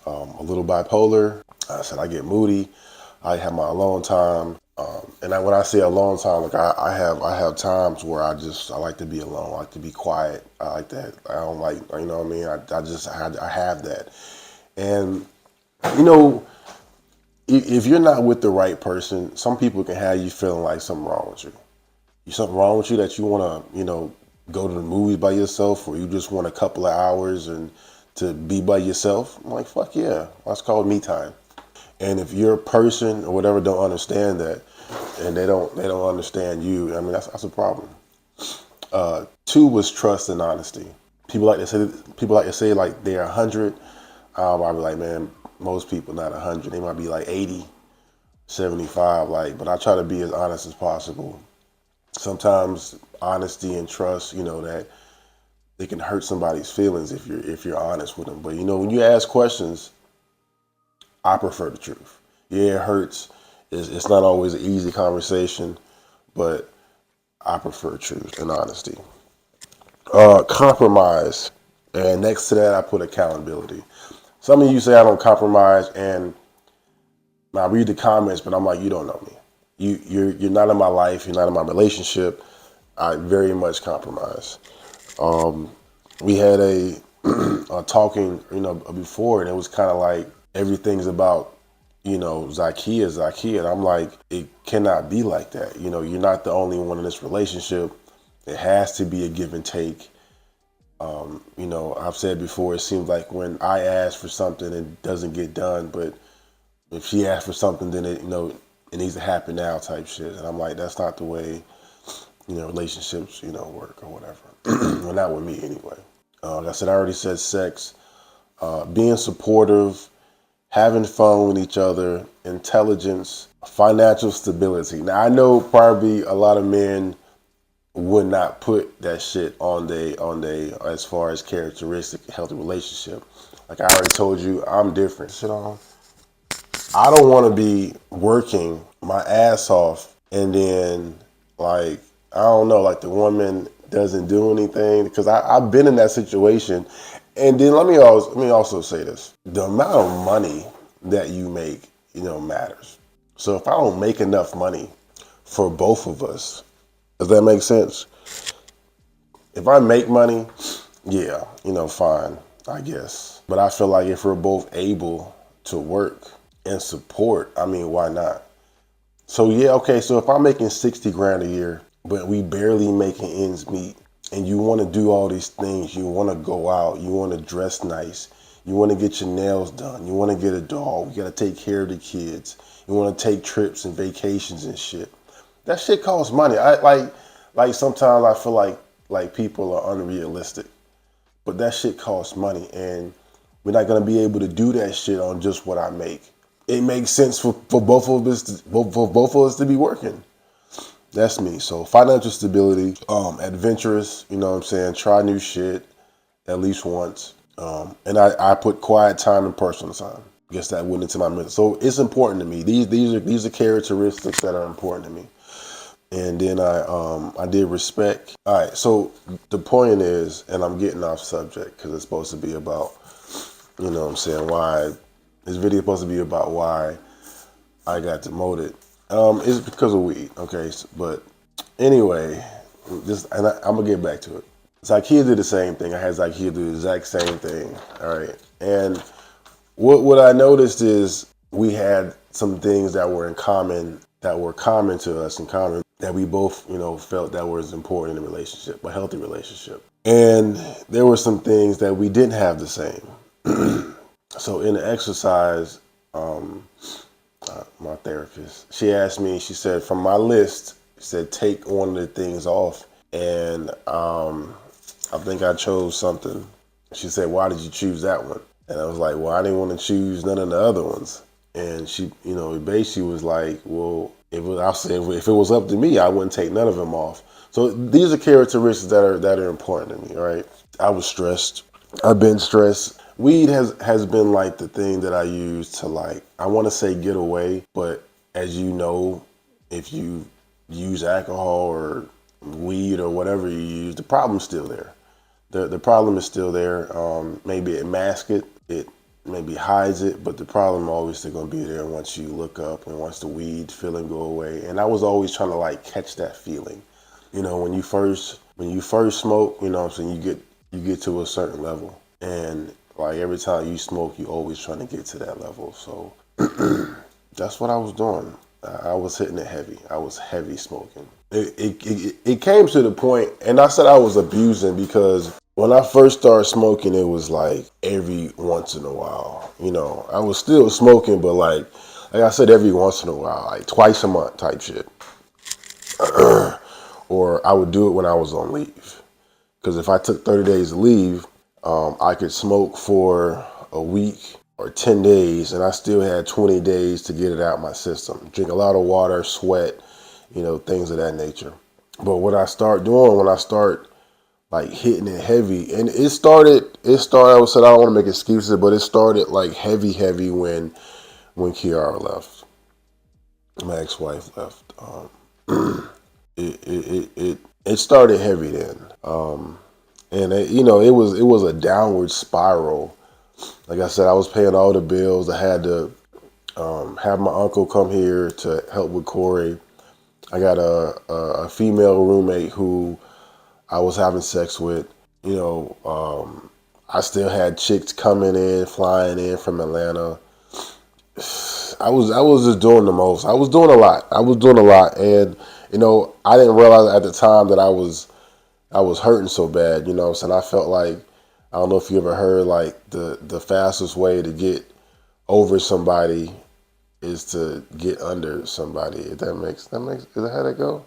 a little bipolar. I said I get moody. I have my alone time. When I say alone time, like I have times where I like to be alone. I like to be quiet. I like that. I don't like, you know what I mean? I have that. And, you know, if you're not with the right person, some people can have you feeling like something wrong with you. Something wrong with you that you want to, go to the movies by yourself, or you just want a couple of hours and to be by yourself. I'm like, fuck yeah, that's called me time. And if your person or whatever don't understand that, and they don't understand you, I mean, that's a problem. 2 was trust and honesty. People like to say like they're 100. I'll be like, man, most people not 100. They might be like 80, 75. But I try to be as honest as possible. Sometimes honesty and trust, that it can hurt somebody's feelings if you're honest with them. But when you ask questions, I prefer the truth. Yeah, it hurts. It's not always an easy conversation, but I prefer truth and honesty. Compromise, and next to that, I put accountability. Some of you say I don't compromise, and I read the comments, but I'm like, you don't know me. You're not in my life. You're not in my relationship. I very much compromise. We had a talking, before, and it was kind of like everything's about, Zakiya. And I'm like, it cannot be like that. You're not the only one in this relationship. It has to be a give and take. I've said before, it seems like when I ask for something, it doesn't get done. But if she asks for something, then it needs to happen now type shit. And I'm like, that's not the way, relationships, work or whatever. Well, not with me anyway. Like I said, I already said sex, being supportive, having fun with each other, intelligence, financial stability. Now, I know probably a lot of men would not put that shit on they as far as characteristic healthy relationship. Like I already told you, I'm different. Shit on. I don't want to be working my ass off and then I don't know, the woman doesn't do anything, because I've been in that situation. And then let me also say this: the amount of money that you make, matters. So if I don't make enough money for both of us, does that make sense? If I make money, yeah, fine, I guess. But I feel like if we're both able to work and support, I mean, why not? So yeah, okay, so if I'm making 60 grand a year, but we barely making ends meet, and you want to do all these things, you want to go out, you want to dress nice, you want to get your nails done, you want to get a dog, you got to take care of the kids, you want to take trips and vacations and shit. That shit costs money. Like sometimes I feel like people are unrealistic, but that shit costs money, and we're not gonna be able to do that shit on just what I make. It makes sense for both of us to be working. That's me. So financial stability, adventurous, try new shit at least once. And I put quiet time and personal time. I guess that went into my mental. So it's important to me. These are characteristics that are important to me. And then I did respect. All right, so the point is, and I'm getting off subject because it's supposed to be about, why, this video is supposed to be about why I got demoted. It's because of weed, okay? But anyway, I'm going to get back to it. Zakiya did the same thing. I had Zakiya do the exact same thing, all right? And what I noticed is we had some things that were in common, that were common to us in common, that we both, felt that was important in a relationship, a healthy relationship. And there were some things that we didn't have the same. So in the exercise, my therapist, she asked me, she said, from my list, she said, take one of the things off. And I think I chose something. She said, why did you choose that one? And I was like, well, I didn't want to choose none of the other ones. And she, you know, basically was like, well, I said, if it was up to me, I wouldn't take none of them off. So these are characteristics that are important to me, right? I was stressed. I've been stressed. Weed has been like the thing that I use to, like, I want to say get away, but as you know, if you use alcohol or weed or whatever you use, the problem's still there. The problem is still there. Maybe it masks it, it maybe hides it, but the problem always still gonna be there once you look up and once the weed feeling go away. And I was always trying to, like, catch that feeling. You know, when you first smoke, you know what I'm saying, you get to a certain level. And like every time you smoke, you always trying to get to that level. So that's what I was doing. I was hitting it heavy. I was heavy smoking. It came to the point, and I said I was abusing because when I first started smoking, it was like every once in a while. You know, I was still smoking, but like I said, every once in a while, like twice a month type shit. Or I would do it when I was on leave. Because if I took 30 days of leave, I could smoke for a week or 10 days, and I still had 20 days to get it out my system. Drink a lot of water, sweat, you know, things of that nature. But what I start doing when I start like hitting it heavy, and it started, I would say, I don't want to make excuses, but it started like heavy when Kiara left. My ex-wife left. It started heavy then. And you know, it was a downward spiral. Like I said, I was paying all the bills. I had to have my uncle come here to help with Corey. I got a female roommate who I was having sex with. You know, I still had chicks coming in, flying in from Atlanta. I was just doing the most. I was doing a lot. And, you know, I didn't realize at the time that I was hurting so bad, you know what I'm saying? I felt like, I don't know if you ever heard, like, the fastest way to get over somebody is to get under somebody. Is that how that go?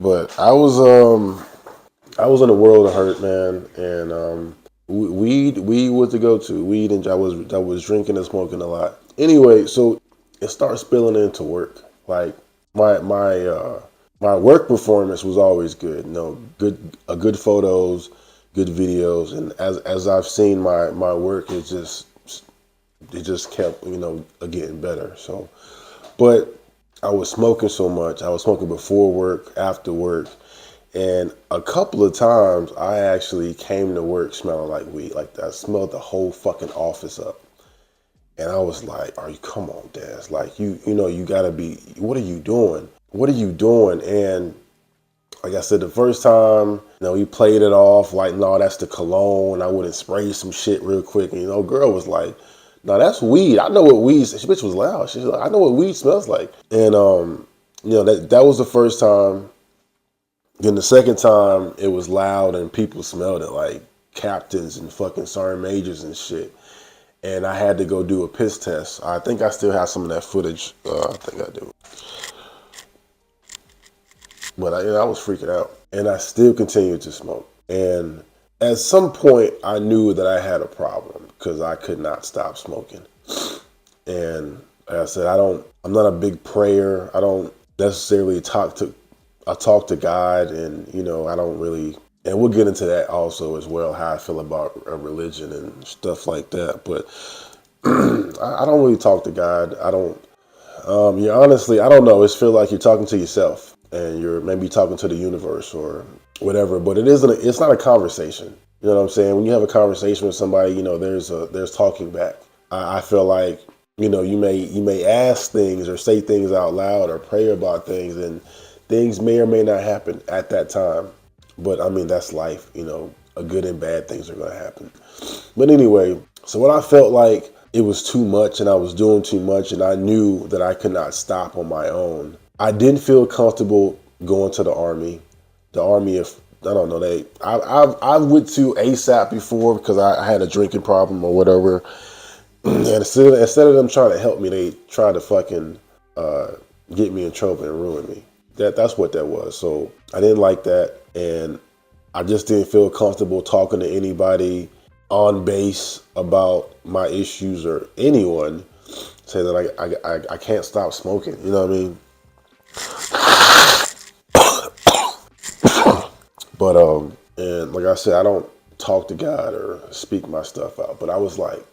But I was in a world of hurt, man, and weed was the go-to. Weed, and I was drinking and smoking a lot. Anyway, so it started spilling into work. Like my work performance was always good. You know, good photos, good videos, and as I've seen my work, it just kept, you know, getting better. So, but I was smoking so much. I was smoking before work, after work, and a couple of times I actually came to work smelling like weed. Like I smelled the whole fucking office up. And I was like, come on, Daz. Like, you know, you gotta be, what are you doing? What are you doing? And like I said, the first time, you know, he played it off like, no, that's the cologne. I wouldn't spray some shit real quick. And, you know, girl was like, no, that's weed. I know what weed, she bitch was loud. She's like, I know what weed smells like. And, you know, that was the first time. Then the second time, it was loud and people smelled it, like captains and fucking sergeant majors and shit. And I had to go do a piss test. I think I still have some of that footage. I think I do. But I was freaking out. And I still continued to smoke. And at some point, I knew that I had a problem because I could not stop smoking. And like I said, I'm not a big prayer. I don't necessarily talk to God, and, you know, I don't really, and we'll get into that also as well, how I feel about religion and stuff like that. But I don't really talk to God. I don't, honestly, I don't know. It's feel like you're talking to yourself, and you're maybe talking to the universe or whatever, but it's not a conversation. You know what I'm saying? When you have a conversation with somebody, you know, there's talking back. I feel like, you know, you may ask things or say things out loud or pray about things, and things may or may not happen at that time. But I mean, that's life, you know, good and bad things are going to happen. But anyway, so when I felt like it was too much and I was doing too much and I knew that I could not stop on my own, I didn't feel comfortable going to the Army. The Army, if I don't know, I went to ASAP before because I had a drinking problem or whatever. And instead of them trying to help me, they tried to fucking get me in trouble and ruin me. That's what that was. So I didn't like that. And I just didn't feel comfortable talking to anybody on base about my issues or anyone, saying that I can't stop smoking. You know what I mean? But and like I said, I don't talk to God or speak my stuff out. But I was like,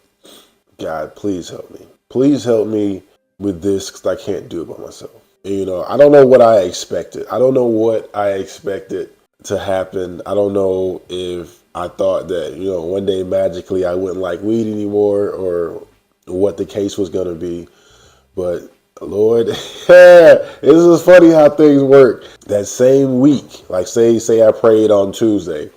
God, please help me. Please help me with this, because I can't do it by myself. And, you know, I don't know what I expected. I don't know what I expected to happen. I don't know if I thought that, you know, one day magically I wouldn't like weed anymore, or what the case was going to be. But Lord, this is funny how things work. That same week, like say I prayed on Tuesday.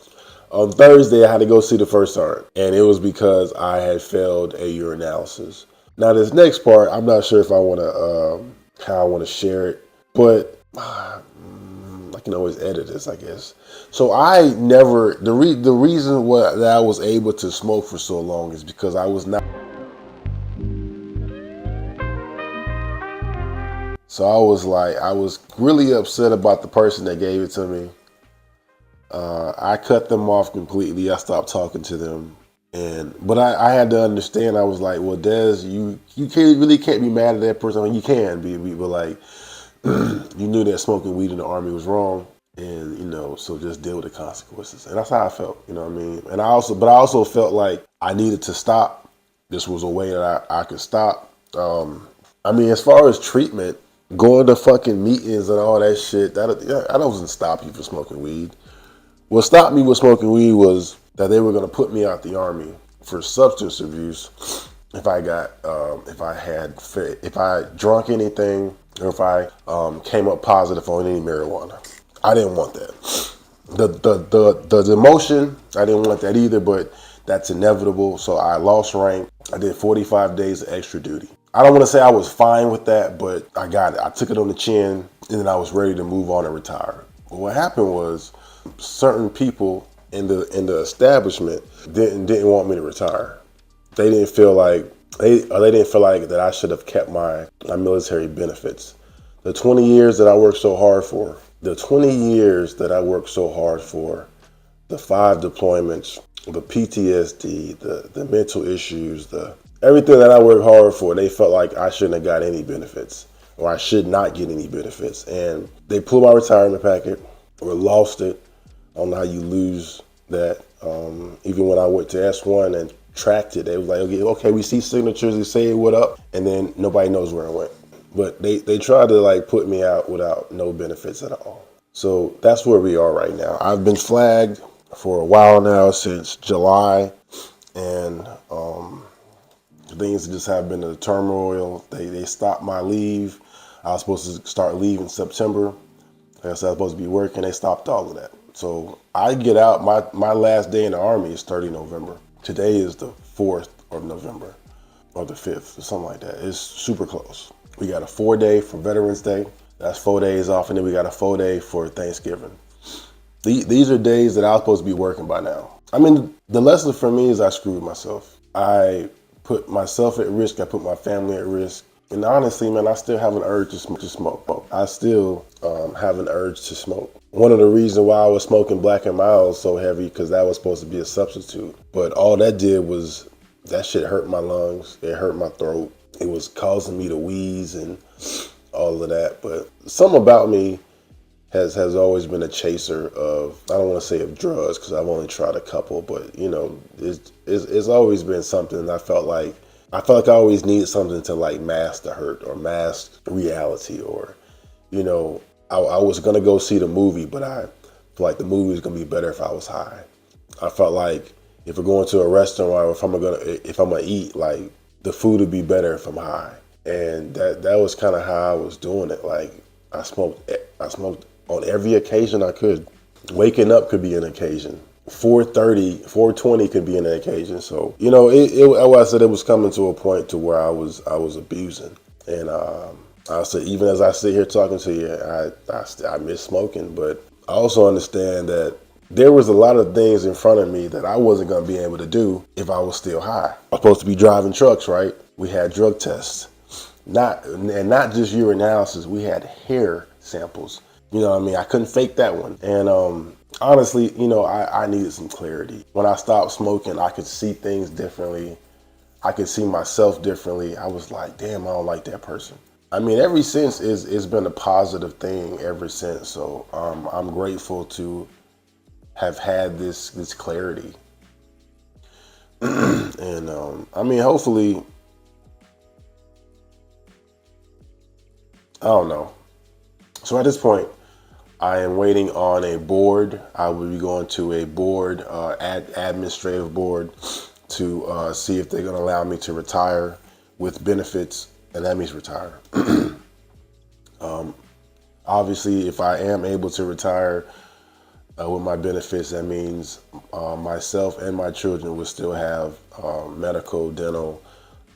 On Thursday, I had to go see the first sergeant, and it was because I had failed a urinalysis. Now, this next part, I'm not sure if I want to, how I want to share it, but I can always edit this, I guess. So I never, the reason that I was able to smoke for so long is because I was not. So I was really upset about the person that gave it to me. I cut them off completely. I stopped talking to them. But I had to understand. I was like, well, Des, you can't be mad at that person. I mean, you can be, but like, you knew that smoking weed in the Army was wrong, and you know, so just deal with the consequences. And that's how I felt. You know what I mean? And I also felt like I needed to stop. This was a way that I could stop. I mean, as far as treatment, going to fucking meetings and all that shit, that doesn't stop you from smoking weed. What stopped me with smoking weed was that they were going to put me out the Army for substance abuse if I drunk anything, or if I came up positive on any marijuana. I didn't want that. The emotion, I didn't want that either, but that's inevitable. So I lost rank. I did 45 days of extra duty. I don't want to say I was fine with that, but I got it. I took it on the chin, and then I was ready to move on and retire. But what happened was, certain people in the establishment didn't want me to retire. They didn't feel like that I should have kept my military benefits. The 20 years that I worked so hard for, the 5 deployments, the PTSD, the mental issues, everything that I worked hard for, they felt like I shouldn't have got any benefits, or I should not get any benefits. And they pulled my retirement packet, or lost it. I don't know how you lose that. Even when I went to S1 and tracked it, they was like, okay, we see signatures, they say what up, and then nobody knows where I went. But they tried to like put me out without no benefits at all. So that's where we are right now. I've been flagged for a while now, since July, and things just have been a turmoil. They stopped my leave. I was supposed to start leave in September. Like I said, I was supposed to be working. They stopped all of that. So I get out, my last day in the Army is 30 November. Today is the 4th of November, or the 5th, or something like that. It's super close. We got a 4-day for Veterans Day. That's 4 days off, and then we got a 4-day for Thanksgiving. These are days that I was supposed to be working by now. I mean, the lesson for me is I screwed myself. I put myself at risk. I put my family at risk. And honestly, man, I still have an urge to smoke. I still have an urge to smoke. One of the reasons why I was smoking Black and Mild so heavy, because that was supposed to be a substitute. But all that did was, that shit hurt my lungs. It hurt my throat. It was causing me to wheeze and all of that. But something about me has always been a chaser of, I don't want to say of drugs, because I've only tried a couple, but you know, it's always been something. I felt like I always needed something to like mask the hurt, or mask reality, or, you know, I was gonna go see the movie, but I feel like the movie was gonna be better if I was high. I felt like if we're going to a restaurant, or if I'm gonna eat, like the food would be better if I'm high. And that was kind of how I was doing it. Like I smoked on every occasion I could. Waking up could be an occasion. 4:30, 4:20 could be an occasion. So, you know, I said it was coming to a point to where I was abusing. And I said, even as I sit here talking to you, I miss smoking. But I also understand that there was a lot of things in front of me that I wasn't going to be able to do if I was still high. I was supposed to be driving trucks, right? We had drug tests. Not just urinalysis. We had hair samples. You know what I mean? I couldn't fake that one. And honestly, you know, I needed some clarity. When I stopped smoking, I could see things differently. I could see myself differently. I was like, damn, I don't like that person. I mean, ever since it's been a positive thing ever since. So I'm grateful to have had this clarity. And I mean, hopefully, I don't know. So at this point, I am waiting on a board. I will be going to a board, administrative board, to see if they're going to allow me to retire with benefits, and that means retire. Obviously, if I am able to retire with my benefits, that means myself and my children will still have medical, dental,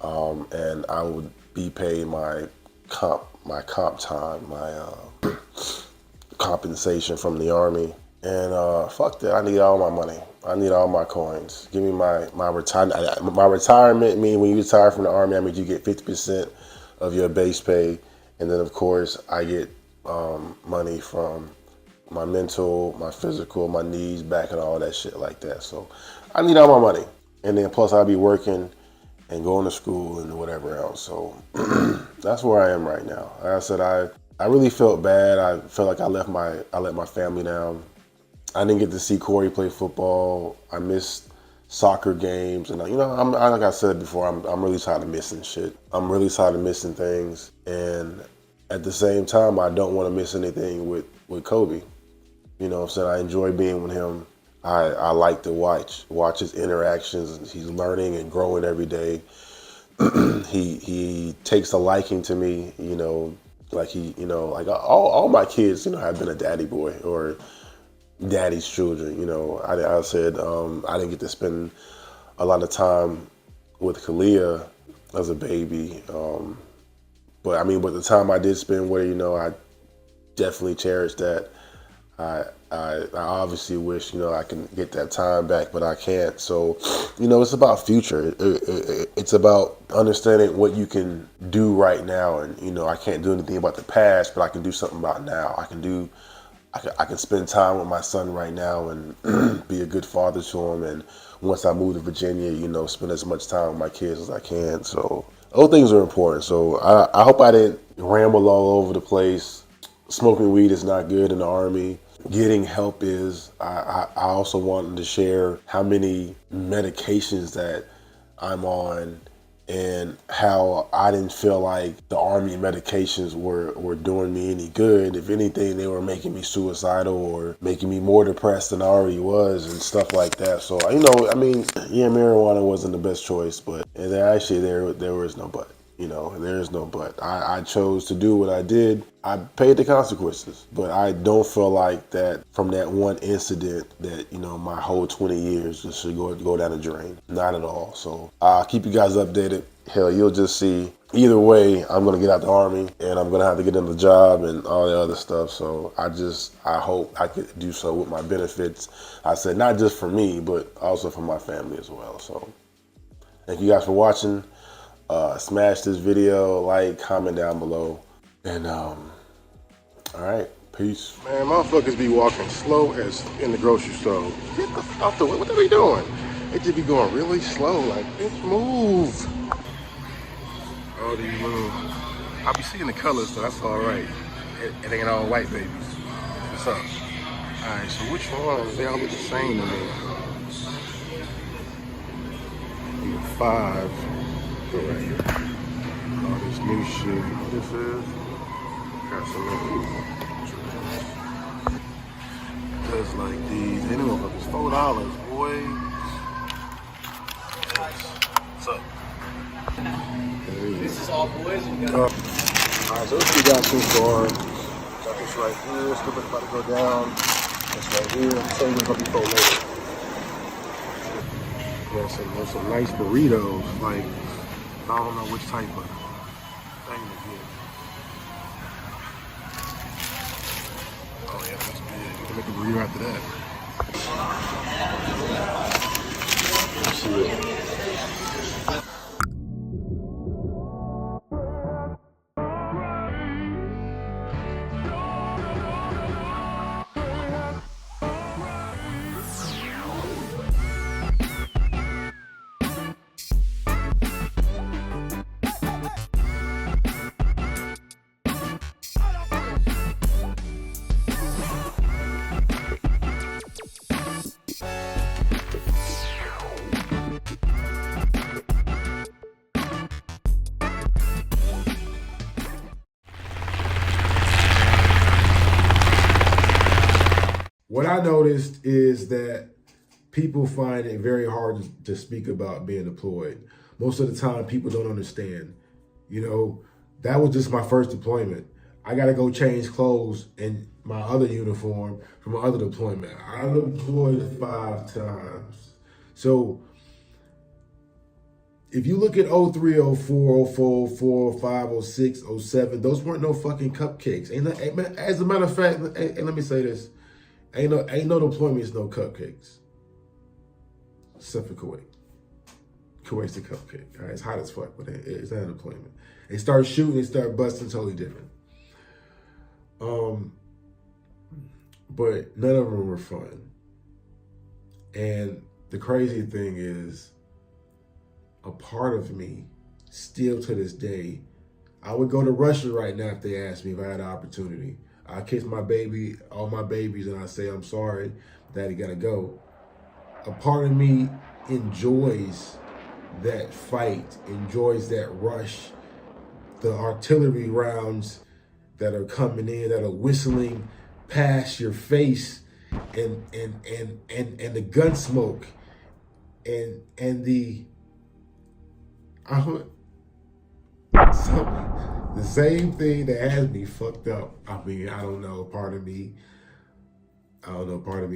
and I would be paid my comp time, my compensation from the Army. And fuck that, I need all my money. I need all my coins. Give me my retirement. My retirement means when you retire from the Army, I mean you get 50% of your base pay. And then of course I get money from my mental, my physical, my needs back and all that shit like that. So I need all my money. And then plus I'll be working and going to school and whatever else. So that's where I am right now. Like I said, I really felt bad. I felt like I let my family down. I didn't get to see Corey play football. I missed soccer games, and you know, like I said before, I'm really tired of missing shit. I'm really tired of missing things, and at the same time, I don't want to miss anything with Kobe. You know what I'm saying? I enjoy being with him. I like to watch his interactions. He's learning and growing every day. He takes a liking to me, you know, like like all my kids, you know, have been a daddy boy or daddy's children. You know, I said I didn't get to spend a lot of time with Kalia as a baby, but I mean, but the time I did spend with her, you know, I definitely cherish that. I obviously wish, you know, I can get that time back, but I can't. So, you know, it's about future. It's about understanding what you can do right now. And, you know, I can't do anything about the past, but I can do something about now. I can spend time with my son right now and be a good father to him. And once I move to Virginia, you know, spend as much time with my kids as I can. So those things are important. So I hope I didn't ramble all over the place. Smoking weed is not good in the Army. Getting help is. I also wanted to share how many medications that I'm on and how I didn't feel like the Army medications were doing me any good. If anything, they were making me suicidal or making me more depressed than I already was and stuff like that. So, you know, I mean, yeah, marijuana wasn't the best choice, but there was no but. You know, there is no but. I chose to do what I did. I paid the consequences, but I don't feel like that from that one incident that, you know, my whole 20 years just should go down the drain. Not at all. So I'll keep you guys updated. Hell, you'll just see. Either way, I'm going to get out the Army and I'm going to have to get another job and all the other stuff. So I hope I could do so with my benefits. I said not just for me, but also for my family as well. So thank you guys for watching. Smash this video, like, comment down below, and all right, peace. Man, motherfuckers be walking slow as in the grocery store. Get the fuck off the way. What are we doing? They just be going really slow, like, bitch, move. All these little, I be seeing the colors, so that's all right. It ain't all white babies. What's up? All right, so which ones? They all look the same to me. Number 5. Right here. All this new shit. What this is? Got some new. Just like these. They don't look, it's $4, boy. What's up? This is all boys. Alright, so let's get down too far. Got this right here. Still about to go down. This right here. I'm saying it's gonna be full later. There's some nice burritos. Like, I don't know which type of thing to get. Oh yeah, that's big. You can make a burrito after that. Let's see it. what I noticed is that people find it very hard to speak about being deployed. Most of the time, people don't understand. You know, that was just my first deployment. I got to go change clothes in my other uniform from my other deployment. I deployed 5 times. So if you look at 03, 04, 04, 04, 05, 06, 07, those weren't no fucking cupcakes. As a matter of fact, and let me say this, ain't no deployments, no cupcakes. Except for Kuwait. Kuwait's the cupcake. All right, it's hot as fuck, but it's not an deployment. They start shooting, they start busting, totally different. But none of them were fun. And the crazy thing is, a part of me, still to this day, I would go to Russia right now if they asked me if I had the opportunity. I kiss my baby, all my babies, and I say, I'm sorry, Daddy gotta go. A part of me enjoys that fight, enjoys that rush, the artillery rounds that are coming in, that are whistling past your face, and the gun smoke, and the the same thing that has me fucked up. I mean, I don't know, part of me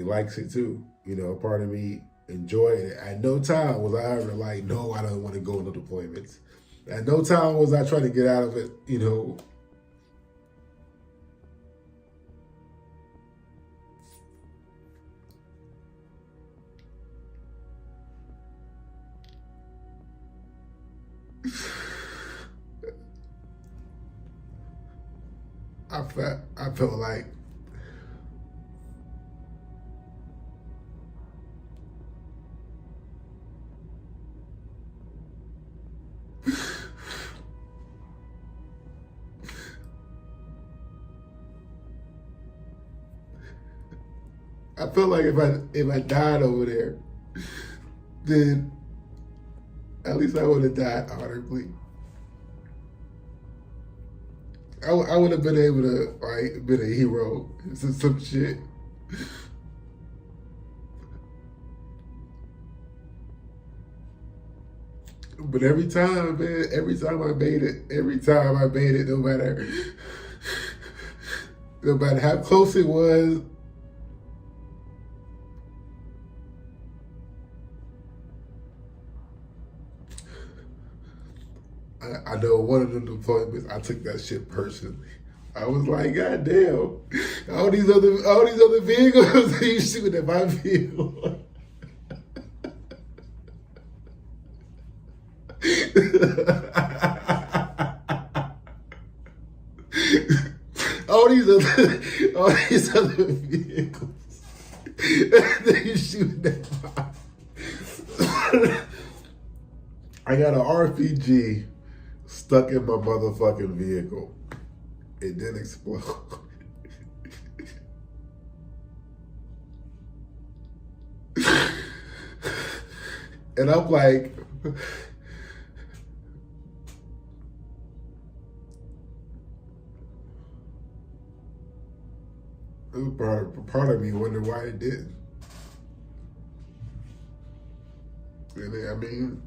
likes it too. You know, part of me enjoyed it. At no time was I ever like, no, I don't want to go into deployments. At no time was I trying to get out of it, you know. I felt like if I died over there, then at least I would have died honorably. I would have been able to, like, been a hero, some shit. But every time, man, every time I made it, no matter how close it was, I know one of the deployments, I took that shit personally. I was like, God damn, all these other vehicles, you shooting at my vehicle. all these other vehicles, you shooting at my. I got an RPG stuck in my motherfucking vehicle. It didn't explode. And I'm like, part of me wondered why it didn't. And I mean,